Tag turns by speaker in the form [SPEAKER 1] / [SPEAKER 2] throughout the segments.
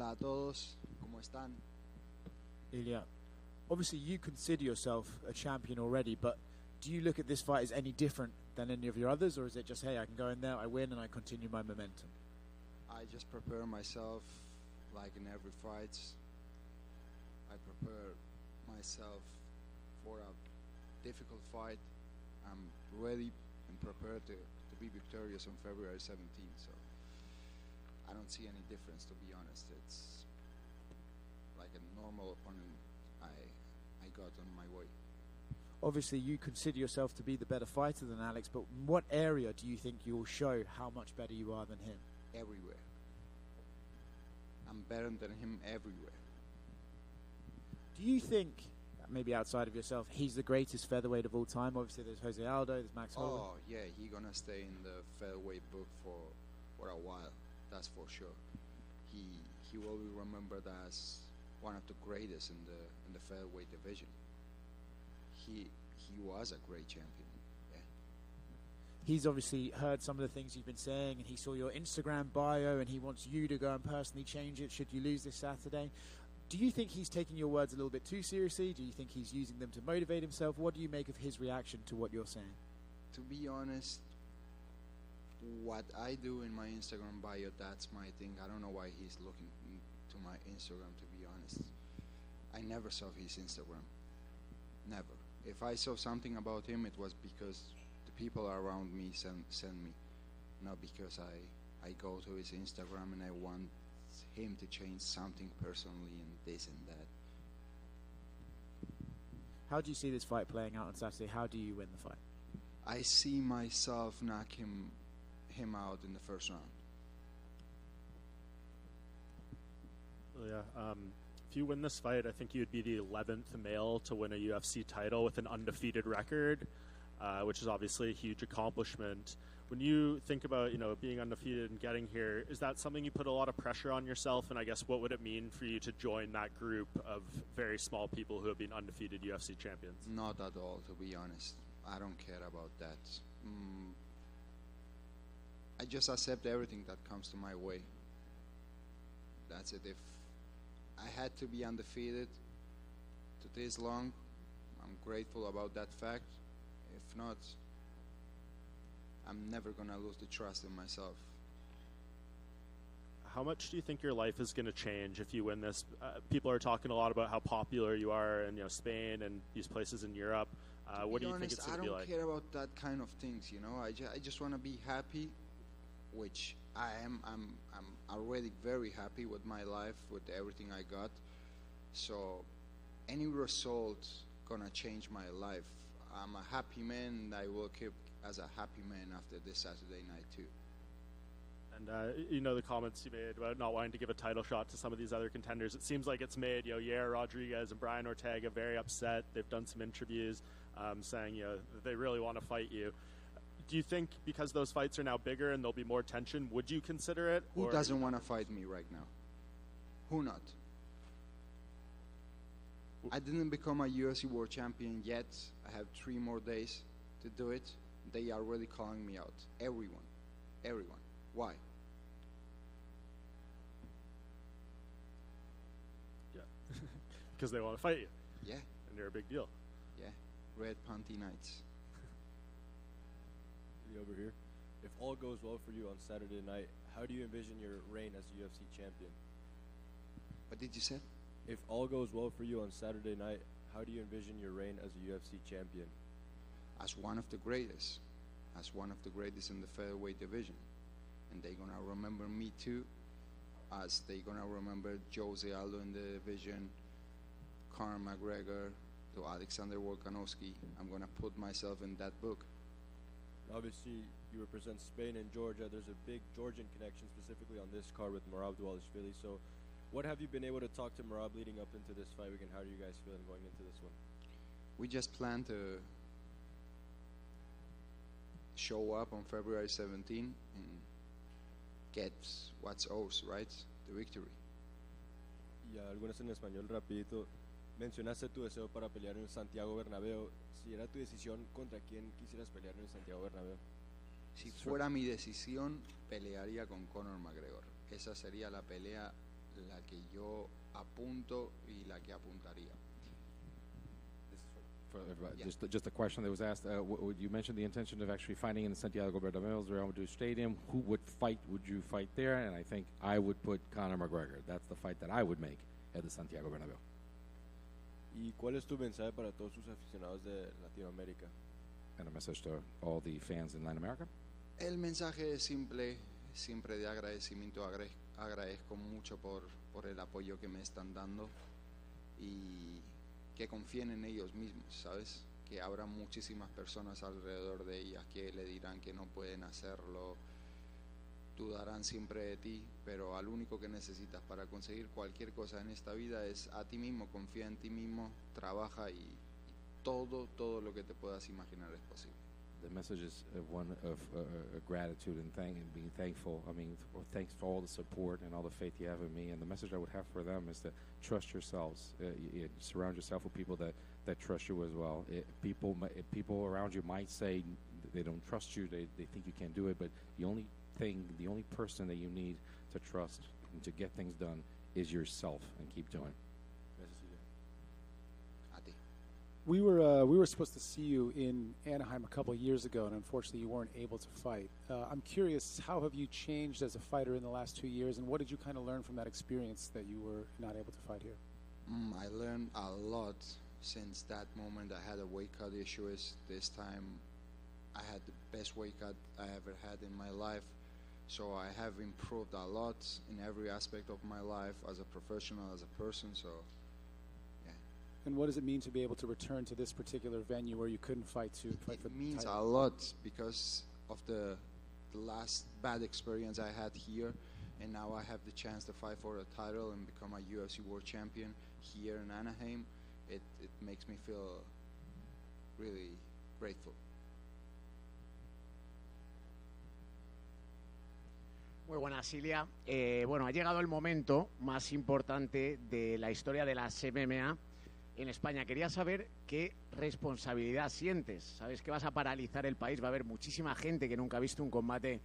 [SPEAKER 1] Hola a todos, ¿cómo están?
[SPEAKER 2] Ilia, obviously you consider yourself a champion already, but do you look at this fight as any different than any of your others, or is it just, hey, I can go in there, I win, and I continue my momentum?
[SPEAKER 1] I just prepare myself like in every fight. I prepare myself for a difficult fight. I'm ready and prepared to be victorious on February 17th. So I don't see any difference, to be honest. It's like a normal opponent I got on my way.
[SPEAKER 2] Obviously you consider yourself to be the better fighter than Alex, but in what area do you think you'll show how much better you are than him?
[SPEAKER 1] Everywhere. I'm better than him everywhere.
[SPEAKER 2] Do you think, maybe outside of yourself, he's the greatest featherweight of all time? Obviously there's Jose Aldo, there's Max Holloway.
[SPEAKER 1] Oh yeah, he's gonna stay in the featherweight book for a while. That's for sure. He will be remembered as one of the greatest in the featherweight division. He was a great champion. Yeah.
[SPEAKER 2] He's obviously heard some of the things you've been saying, and he saw your Instagram bio, and he wants you to go and personally change it should you lose this Saturday. Do you think he's taking your words a little bit too seriously? Do you think he's using them to motivate himself? What do you make of his reaction to what you're saying?
[SPEAKER 1] To be honest, what I do in my Instagram bio, that's my thing. I don't know why he's looking to my Instagram, to be honest. I never saw his Instagram. Never. If I saw something about him, it was because the people around me send me, not because I go to his Instagram and I want him to change something personally and this and that.
[SPEAKER 2] How do you see this fight playing out on Saturday? How do you win the fight?
[SPEAKER 1] I see myself knock him out in the first round.
[SPEAKER 3] Yeah. If you win this fight, I think you'd be the 11th male to win a UFC title with an undefeated record, which is obviously a huge accomplishment. When you think about, being undefeated and getting here, is that something you put a lot of pressure on yourself? And I guess what would it mean for you to join that group of very small people who have been undefeated UFC champions?
[SPEAKER 1] Not at all, to be honest. I don't care about that. I just accept everything that comes to my way. That's it. If I had to be undefeated to this long, I'm grateful about that fact. If not, I'm never going to lose the trust in myself.
[SPEAKER 3] How much do you think your life is going to change if you win this? People are talking a lot about how popular you are in Spain and these places in Europe. What do you think it's going to be like?
[SPEAKER 1] I don't care about that kind of things, I just want to be happy, which I am. I'm already very happy with my life, with everything I got. So any result gonna change my life. I'm a happy man, and I will keep as a happy man after this Saturday night too.
[SPEAKER 3] And the comments you made about not wanting to give a title shot to some of these other contenders. It seems like it's made Yair Rodriguez and Brian Ortega very upset. They've done some interviews saying they really want to fight you. Do you think because those fights are now bigger and there'll be more tension, would you consider it?
[SPEAKER 1] Who doesn't want to fight me right now? Who not? I didn't become a UFC World Champion yet. I have 3 more days to do it. They are really calling me out. Everyone. Why?
[SPEAKER 3] Yeah. Because they want to fight you.
[SPEAKER 1] Yeah.
[SPEAKER 3] And they're a big deal.
[SPEAKER 1] Yeah. Red Panty Knights.
[SPEAKER 4] Over here. If all goes well for you on Saturday night, how do you envision your reign as a UFC champion?
[SPEAKER 1] What did you say?
[SPEAKER 4] If all goes well for you on Saturday night, how do you envision your reign as a UFC champion?
[SPEAKER 1] As one of the greatest. As one of the greatest in the featherweight division. And they're going to remember me too. As they're going to remember Jose Aldo in the division, Conor McGregor, to Alexander Volkanovski. I'm going to put myself in that book.
[SPEAKER 4] Obviously, you represent Spain and Georgia. There's a big Georgian connection, specifically on this card with Merab Dvalishvili. So, what have you been able to talk to Merab leading up into this fight week, and how are you guys feeling going into this one?
[SPEAKER 1] We just plan to show up on February 17 and get what's ours, right? The victory.
[SPEAKER 4] Y algunas en español rapidito. Mencionaste tu deseo para pelear en Santiago Bernabéu. Si era tu decisión, ¿contra quién quisieras pelear en Santiago Bernabéu?
[SPEAKER 1] Si fuera mi decisión, pelearía con Conor McGregor. Esa sería la pelea, la que yo apunto y la que apuntaría.
[SPEAKER 5] For everybody.
[SPEAKER 1] Yeah.
[SPEAKER 5] Just a question that was asked. You mentioned the intention of actually fighting in the Santiago Bernabéu Real Madrid Stadium. Who would you fight there? And I think I would put Conor McGregor. That's the fight that I would make at the Santiago Bernabéu.
[SPEAKER 4] ¿Y cuál es tu mensaje para todos sus aficionados de Latinoamérica?
[SPEAKER 5] And a message to all the fans in Latin America.
[SPEAKER 1] El mensaje es simple, siempre de agradecimiento. Agradezco mucho por el apoyo que me están dando y que confíen en ellos mismos, ¿sabes? Que habrá muchísimas personas alrededor de ellas que le dirán que no pueden hacerlo, dudarán siempre de ti, pero al único que necesitas para conseguir cualquier cosa en esta vida es a ti mismo. Confía en ti mismo, trabaja y todo lo que te puedas imaginar es posible.
[SPEAKER 5] The message is one of gratitude and being thankful. I mean, thanks for all the support and all the faith you have in me. And the message I would have for them is to trust yourselves. Surround yourself with people that trust you as well. People around you might say they don't trust you. They think you can't do it. But the only person that you need to trust and to get things done is yourself, and keep doing.
[SPEAKER 6] We were supposed to see you in Anaheim a couple of years ago, and unfortunately you weren't able to fight. I'm curious, how have you changed as a fighter in the last 2 years, and what did you kind of learn from that experience that you were not able to fight here?
[SPEAKER 1] I learned a lot since that moment. I had a weight cut issues. This time I had the best weight cut I ever had in my life. So I have improved a lot in every aspect of my life as a professional, as a person. So
[SPEAKER 6] and what does it mean to be able to return to this particular venue where you couldn't fight for
[SPEAKER 1] it means
[SPEAKER 6] the title?
[SPEAKER 1] a lot because of the last bad experience I had here, and now I have the chance to fight for a title and become a UFC World Champion here in Anaheim. It makes me feel really grateful.
[SPEAKER 7] Muy buenas, Ilia. Bueno, ha llegado el momento más importante de la historia de las MMA en España. Quería saber qué responsabilidad sientes. Sabes que vas a paralizar el país. Va a haber muchísima gente que nunca ha visto un combate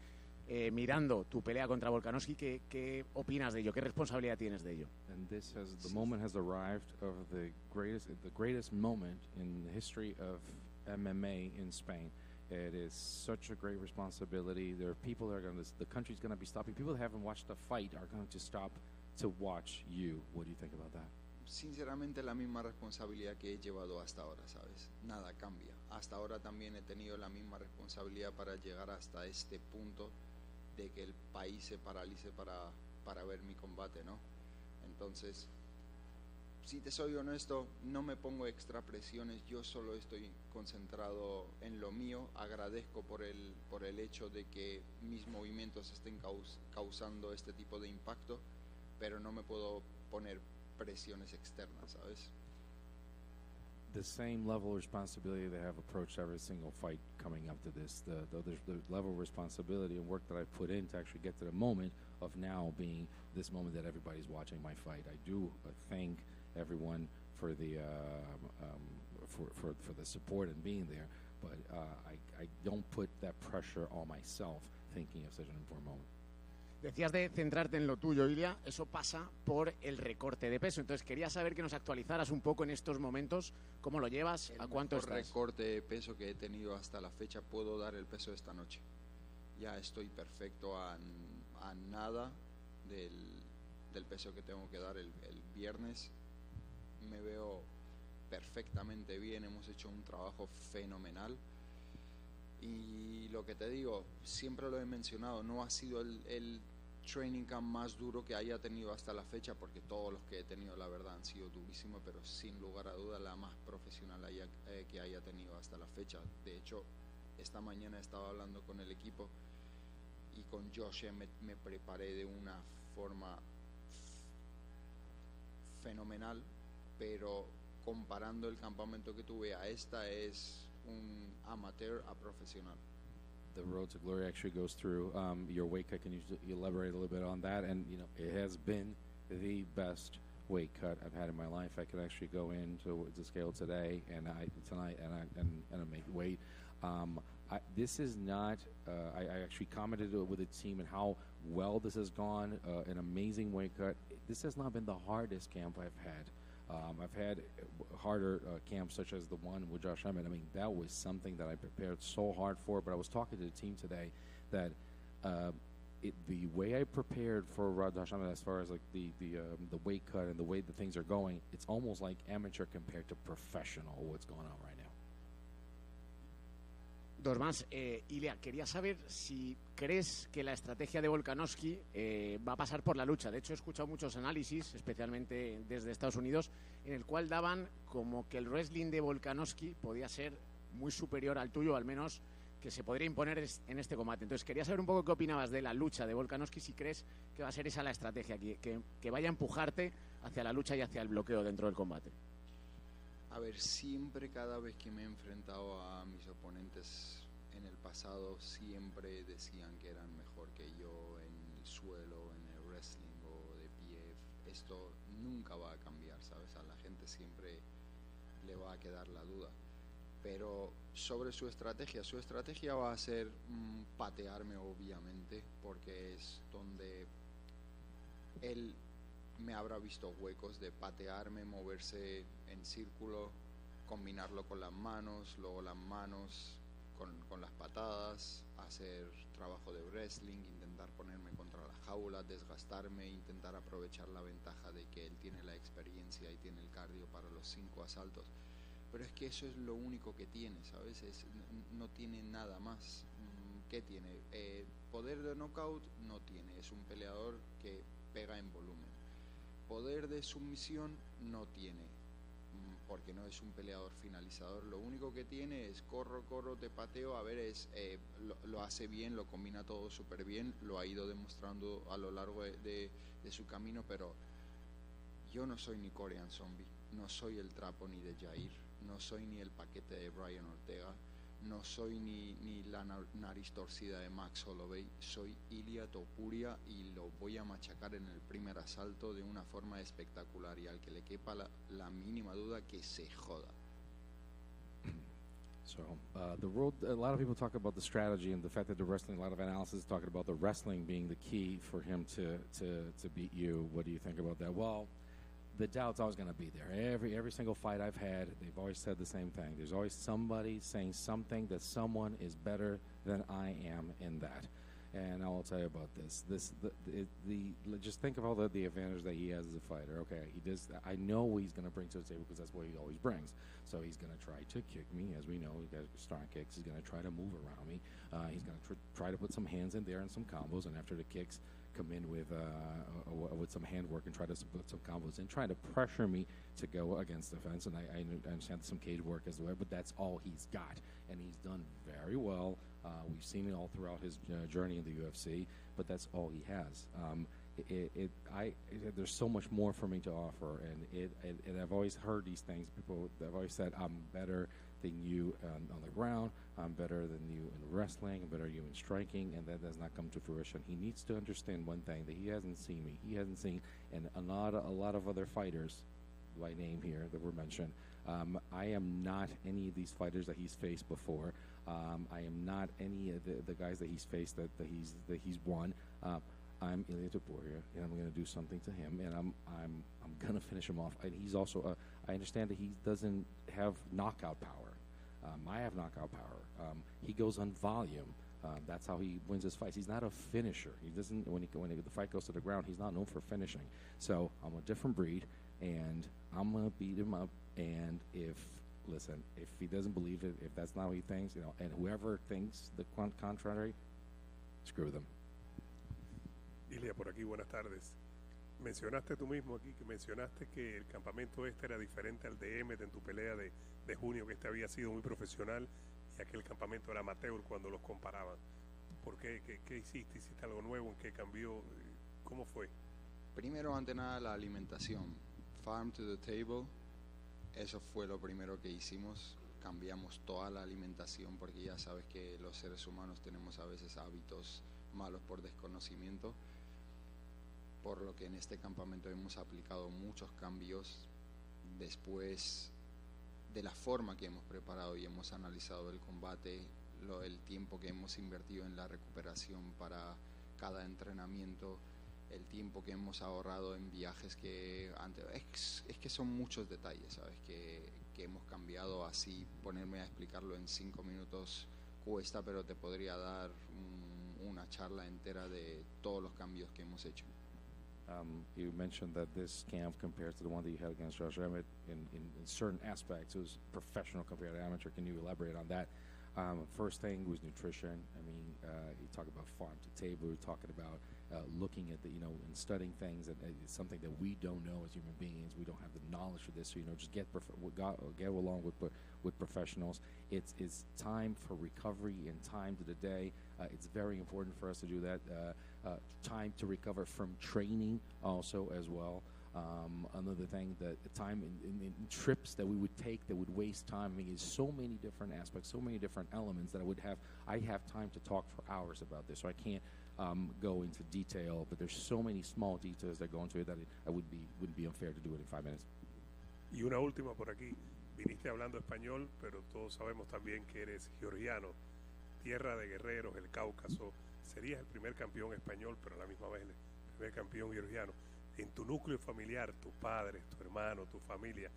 [SPEAKER 7] mirando tu pelea contra Volkanovski. ¿Qué opinas de ello? ¿Qué responsabilidad tienes de ello?
[SPEAKER 5] And the moment has arrived of the greatest moment in the history of MMA in Spain. It is such a great responsibility. There are people that the country's going to be stopping. People that haven't watched the fight are going to stop to watch you. What do you think about that?
[SPEAKER 1] Sinceramente, la misma responsabilidad que he llevado hasta ahora, ¿sabes? Nada cambia. Hasta ahora también he tenido la misma responsabilidad para llegar hasta este punto de que el país se paralice para ver mi combate, ¿no? Entonces, si te soy honesto, no me pongo extra presiones. Yo solo estoy concentrado en lo mío. Agradezco por el hecho de que mis movimientos estén causando este tipo de impacto, pero no me puedo poner presiones externas, ¿sabes?
[SPEAKER 5] The same level of responsibility that I have approached every single fight coming up to this, the level of responsibility and work that I put in to actually get to the moment of now being this moment that everybody's watching my fight. I do thank everyone for the for the support and being there, but I don't put that pressure on myself thinking of such an important moment.
[SPEAKER 7] Decías de centrarte en lo tuyo, Ilia. Eso pasa por el recorte de peso. Entonces quería saber que nos actualizaras un poco en estos momentos. ¿Cómo lo llevas? ¿A cuánto estás?
[SPEAKER 1] El recorte de peso que he tenido hasta la fecha. Puedo dar el peso de esta noche. Ya estoy perfecto a nada del peso que tengo que dar el viernes. Me veo perfectamente bien. Hemos hecho un trabajo fenomenal. Y lo que te digo, siempre lo he mencionado, no ha sido el training camp más duro que haya tenido hasta la fecha, porque todos los que he tenido, la verdad, han sido durísimos, pero sin lugar a duda la más profesional que haya tenido hasta la fecha. De hecho, esta mañana estaba hablando con el equipo y con Josh me preparé de una forma fenomenal, pero comparando el campamento que tuve a esta es un amateur a profesional.
[SPEAKER 5] The road to glory actually goes through your weight cut. Can you elaborate a little bit on that? And you know, it has been the best weight cut I've had in my life. I could actually go into the scale today and tonight and make weight. this is not. I actually commented with the team and how well this has gone. An amazing weight cut. This has not been the hardest camp I've had. I've had harder camps such as the one with Josh Emmett. I mean, that was something that I prepared so hard for. But I was talking to the team today that the way I prepared for Josh Emmett, as far as like the weight cut and the way that things are going, it's almost like amateur compared to professional. What's going on right now?
[SPEAKER 7] Dos más. Ilia, quería saber si crees que la estrategia de Volkanovski va a pasar por la lucha. De hecho, he escuchado muchos análisis, especialmente desde Estados Unidos, en el cual daban como que el wrestling de Volkanovski podía ser muy superior al tuyo, al menos que se podría imponer en este combate. Entonces, quería saber un poco qué opinabas de la lucha de Volkanovski, si crees que va a ser esa la estrategia, que vaya a empujarte hacia la lucha y hacia el bloqueo dentro del combate.
[SPEAKER 1] A ver, siempre, cada vez que me he enfrentado a mis oponentes en el pasado, siempre decían que eran mejor que yo en el suelo, en el wrestling o de pie. Esto nunca va a cambiar, ¿sabes? A la gente siempre le va a quedar la duda. Pero sobre su estrategia va a ser patearme, obviamente, porque es donde él me habrá visto huecos de patearme, moverse en círculo, combinarlo con las manos, luego las manos con las patadas, hacer trabajo de wrestling, intentar ponerme contra la jaula, desgastarme, intentar aprovechar la ventaja de que él tiene la experiencia y tiene el cardio para los 5 asaltos. Pero es que eso es lo único que tiene, ¿sabes? No tiene nada más. ¿Qué tiene? Poder de knockout no tiene, es un peleador que pega en volumen. Poder de sumisión no tiene, porque no es un peleador finalizador. Lo único que tiene es corro, te pateo. A ver, lo hace bien, lo combina todo súper bien, lo ha ido demostrando a lo largo de su camino, pero yo no soy ni Korean Zombie, no soy el trapo ni de Jair, no soy ni el paquete de Brian Ortega, no soy ni la nariz torcida de Max Holloway, soy Ilia Topuria y lo voy a machacar en el primer asalto de una forma espectacular, y al que le quepa la mínima duda, que se joda.
[SPEAKER 5] So the world, a lot of people talk about the strategy and the fact that the wrestling, a lot of analysis is talking about the wrestling being the key for him to beat you. What do you think about that? Well, the doubt's always going to be there. Every single fight I've had, they've always said the same thing. There's always somebody saying something that someone is better than I am in that. And I will tell you about this. Just think of all the advantage that he has as a fighter. Okay, he does. I know he's going to bring to the table because that's what he always brings. So he's going to try to kick me, as we know. He got strong kicks. He's going to try to move around me. He's going to try to put some hands in there and some combos. And after the kicks, come in with some handwork and try to put some combos and try to pressure me to go against the fence. And I understand some cage work as well, but that's all he's got, and he's done very well. We've seen it all throughout his journey in the UFC, but that's all he has. There's so much more for me to offer, and I've always heard these things. People have always said, I'm better than you on the ground, I'm better than you in wrestling, I'm better than you in striking, and that does not come to fruition. He needs to understand one thing, that he hasn't seen me. He hasn't seen, and a lot of other fighters, by name here, that were mentioned. I am not any of these fighters that he's faced before. I am not any of the guys that he's faced that he's won. I'm Ilia Topuria, and I'm going to do something to him, and I'm going to finish him off. And he's also, I understand that he doesn't have knockout power. I have knockout power. He goes on volume. That's how he wins his fights. He's not a finisher. He doesn't. When the fight goes to the ground, he's not known for finishing. So I'm a different breed, and I'm going to beat him up. And if he doesn't believe it, if that's not what he thinks, and whoever thinks the contrary, screw them.
[SPEAKER 8] Ilia, por aquí, buenas tardes. Mencionaste tú mismo aquí que el campamento este era diferente al de Emmett en tu pelea de junio, que este había sido muy profesional y aquel campamento era amateur cuando los comparaban. ¿Por qué? ¿Qué hiciste? ¿Hiciste algo nuevo? ¿En qué cambió? ¿Cómo fue?
[SPEAKER 1] Primero, ante nada, la alimentación. Farm to the table, eso fue lo primero que hicimos. Cambiamos toda la alimentación, porque ya sabes que los seres humanos tenemos a veces hábitos malos por desconocimiento, por lo que en este campamento hemos aplicado muchos cambios después de la forma que hemos preparado y hemos analizado el combate, el tiempo que hemos invertido en la recuperación para cada entrenamiento, el tiempo que hemos ahorrado en viajes que antes, es que son muchos detalles, ¿sabes? Que hemos cambiado. Así ponerme a explicarlo en 5 minutos cuesta, pero te podría dar una charla entera de todos los cambios que hemos hecho.
[SPEAKER 5] You mentioned that this camp compared to the one that you had against Josh Emmett in certain aspects, it was professional compared to amateur. Can you elaborate on that? First thing was nutrition. I mean, you talk about farm to table. You're talking about looking at and studying things, and it's something that we don't know as human beings. We don't have the knowledge for this. So just get along with professionals. It's time for recovery and time to the day. It's very important for us to do that. Time to recover from training also as well. Another thing, that time in trips that we would take that would waste time. I mean, it's so many different aspects, so many different elements that I have time to talk for hours about this, so I can't go into detail, but there's so many small details that go into it that wouldn't be unfair to do it in 5 minutes.
[SPEAKER 8] Y una última por aquí. Viniste hablando español, pero todos sabemos también que eres georgiano, tierra de guerreros, el Cáucaso. Serías el primer campeón español, pero a la misma vez el primer campeón georgiano. En tu núcleo familiar, tus padres, tu hermano, tu familia,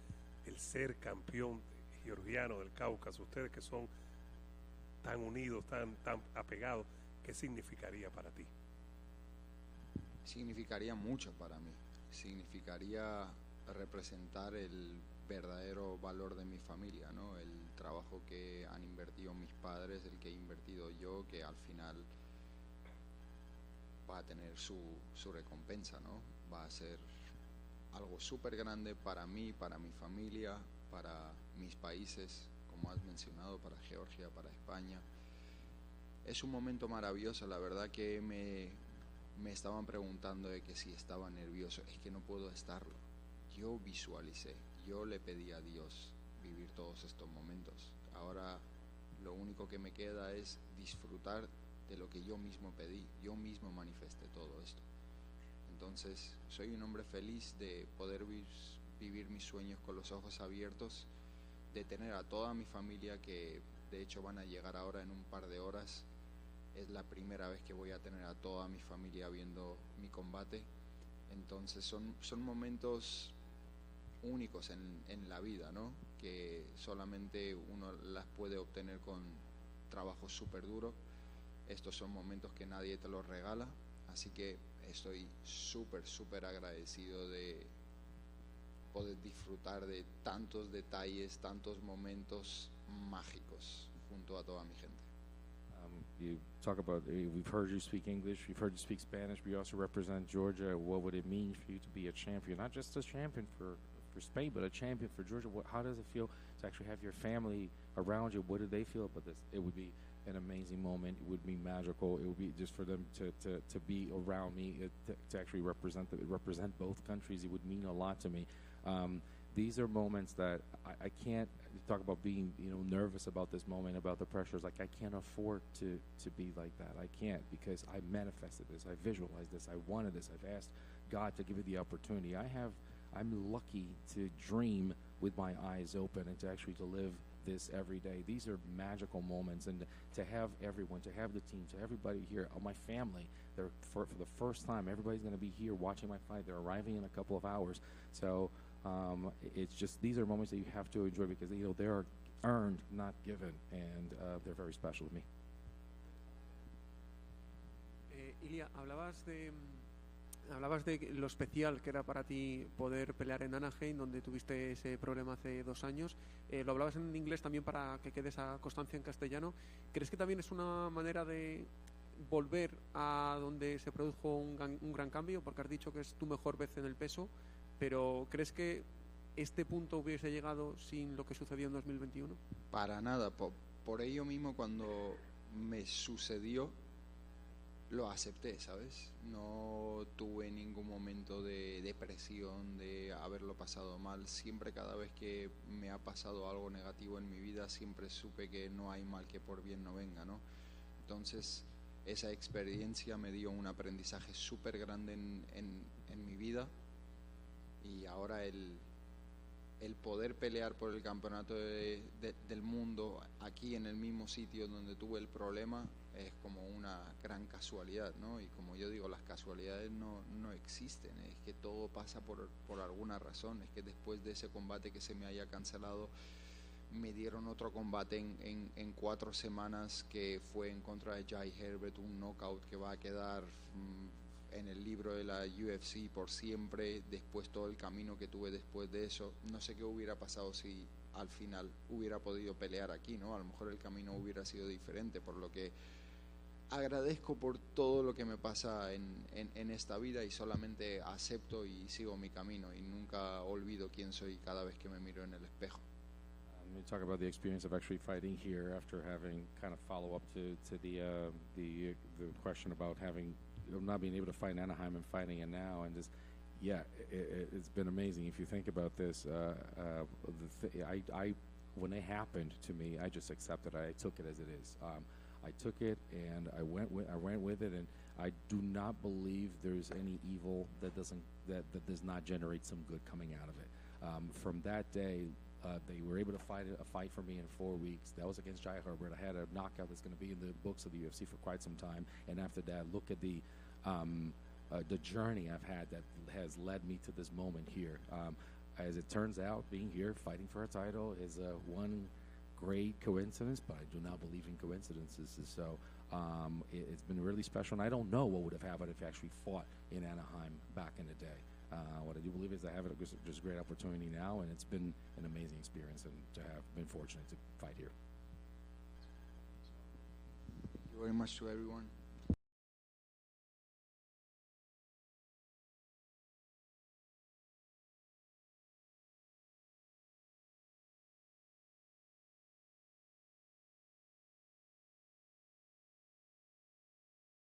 [SPEAKER 8] el ser campeón georgiano del Cáucaso, ustedes que son tan unidos, tan apegados, ¿qué significaría para ti?
[SPEAKER 1] Significaría mucho para mí. Significaría representar el verdadero valor de mi familia, ¿no? El trabajo que han invertido mis padres, el que he invertido yo, que al final va a tener su recompensa, ¿no? Va a ser algo súper grande para mí, para mi familia, para mis países, como has mencionado, para Georgia, para España. Es un momento maravilloso. La verdad que me estaban preguntando de que si estaba nervioso. Es que no puedo estarlo. Yo visualicé, yo le pedí a Dios vivir todos estos momentos. Ahora lo único que me queda es disfrutar de lo que yo mismo pedí. Yo mismo manifesté todo esto. Entonces soy un hombre feliz de poder vivir mis sueños con los ojos abiertos, de tener a toda mi familia, que de hecho van a llegar ahora en un par de horas. Es la primera vez que voy a tener a toda mi familia viendo mi combate. Entonces son momentos únicos en la vida, ¿no? Que solamente uno las puede obtener con trabajo súper duro. Estos son momentos que nadie te los regala, así que estoy súper agradecido de poder disfrutar de tantos detalles, tantos momentos mágicos junto a toda mi gente.
[SPEAKER 5] You talk about, we've heard you speak English, we've heard you speak Spanish, but you also represent Georgia. What would it mean for you to be a champion? Not just a champion for Spain, but a champion for Georgia. How does it feel to actually have your family around you? What do they feel about this? It would be an amazing moment. It would be magical. It would be just for them to be around me, to actually represent both countries. It would mean a lot to me. These are moments that I can't talk about being nervous about this moment, about the pressures. Like, I can't afford to be like that. I can't, because I manifested this. I visualized this. I wanted this. I've asked God to give me the opportunity. I'm lucky to dream with my eyes open and to actually to live this every day. These are magical moments, and to have everyone, to have the team, to everybody here, my family, they're for the first time, everybody's going to be here watching my fight. They're arriving in a couple of hours. So it's just, these are moments that you have to enjoy, because they are earned, not given, and they're very special to me.
[SPEAKER 9] Ilia, hablabas de lo especial que era para ti poder pelear en Anaheim, donde tuviste ese problema hace 2 años. Lo hablabas en inglés también para que quede esa constancia en castellano. ¿Crees que también es una manera de volver a donde se produjo un gran cambio? Porque has dicho que es tu mejor vez en el peso, pero ¿crees que este punto hubiese llegado sin lo que sucedió en 2021?
[SPEAKER 1] Para nada. Por ello mismo, cuando me sucedió, lo acepté, ¿sabes? No tuve ningún momento de depresión, de haberlo pasado mal. Siempre, cada vez que me ha pasado algo negativo en mi vida, siempre supe que no hay mal que por bien no venga, ¿no? Entonces, esa experiencia me dio un aprendizaje súper grande en mi vida, y ahora el el poder pelear por el campeonato del mundo aquí en el mismo sitio donde tuve el problema es como una gran casualidad, ¿no? Y como yo digo, las casualidades no existen, es que todo pasa por alguna razón. Es que después de ese combate que se me haya cancelado, me dieron otro combate en 4 semanas que fue en contra de Jai Herbert, un knockout que va a quedar en el libro de la UFC por siempre. Después todo el camino que tuve después de eso, no sé qué hubiera pasado si al final hubiera podido pelear aquí, ¿no? A lo mejor el camino hubiera sido diferente, por lo que agradezco por todo lo que me pasa en esta vida y solamente acepto y sigo mi camino y nunca olvido quién soy cada vez que me miro en el espejo.
[SPEAKER 5] We talk about the experience of actually fighting here after having kind of follow up to the question about having not being able to fight in Anaheim and fighting it now, and just it's been amazing. If you think about this, when it happened to me, I just accepted it. I took it as it is. I took it and I went with it, and I do not believe there's any evil that does not generate some good coming out of it. From that day. They were able to fight for me in 4 weeks. That was against Jai Herbert. I had a knockout that's going to be in the books of the UFC for quite some time. And after that, look at the journey I've had that has led me to this moment here. As it turns out, being here, fighting for a title is one great coincidence, but I do not believe in coincidences. So it's been really special. And I don't know what would have happened if I actually fought in Anaheim back in the day. What I do believe is I have just a great opportunity now, and it's been an amazing experience, and to have been fortunate to fight here.
[SPEAKER 1] Thank you very much to everyone.